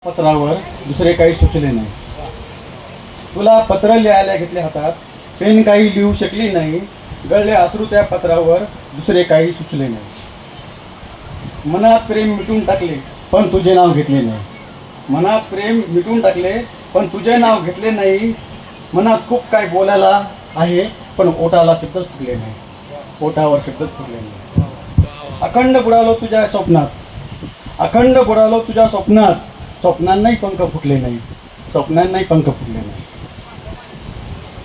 पत्रावर दुसरे काही सुचले नाही. तुला पत्र लिहायला घेतले हातात, पेन काही लिहू शकली नाही. गळले अश्रू त्या पत्रावर दुसरे काही सुचले नाही. मनात प्रेम मिटून टाकले पण तुझे नाव घेतले नाही. मनात प्रेम मिटून टाकले पण तुझे नाव घेतले नाही. मनात खूप काय बोलायला आहे पण ओठाला शब्दच फुटले नाही. ओठावर शब्दच फुटले नाही. अखंड बुडालो तुझ्या स्वप्नात, अखंड बुडालो तुझ्या स्वप्नात. स्वप्नांनाही पंख फुटले नाही, स्वप्नांनाही पंख फुटले नाही.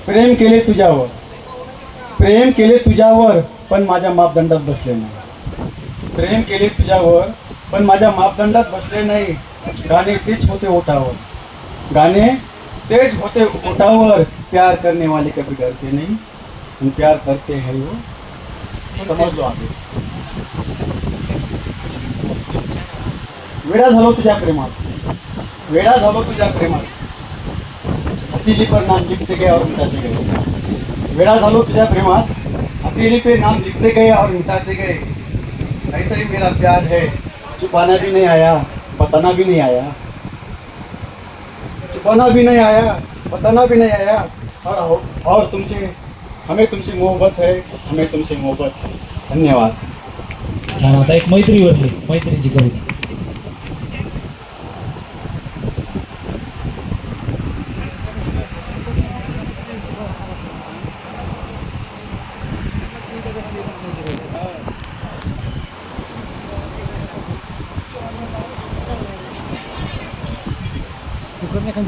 प्रेम केले तुझ्यावर, प्रेम केले तुझ्यावर पण माझ्या मापदंडात बसले नाही. प्रेम केले तुझ्यावर पण माझ्या मापदंडात बसले नाही. गाणे तेच होते ओठावर, गाणे तेच होते ओठावर. प्यार करने वाले कभी डरते नहीं, हम प्यार करते हैं वो समज लो आगे. वेडा झालो तुझ्या प्रेमात, वेडा झालो तुझ्या प्रेमात. हथेली पर नाम लिखते गए और मिटाते गए. वेडा झालो तुझ्या प्रेमात, हथेली पे नाम लिखते गए और मिटाते गए. ऐसा ही मेरा प्यार है, छुपाना भी नहीं आया, बताना भी नहीं आया. छुपाना भी नहीं आया, बताना भी नहीं आया. और तुमसे हमें तुमसे मोहब्बत है, हमें तुमसे मोहब्बत है. धन्यवाद. छान. आता एक मैत्री बनली, मैत्रीची कविता.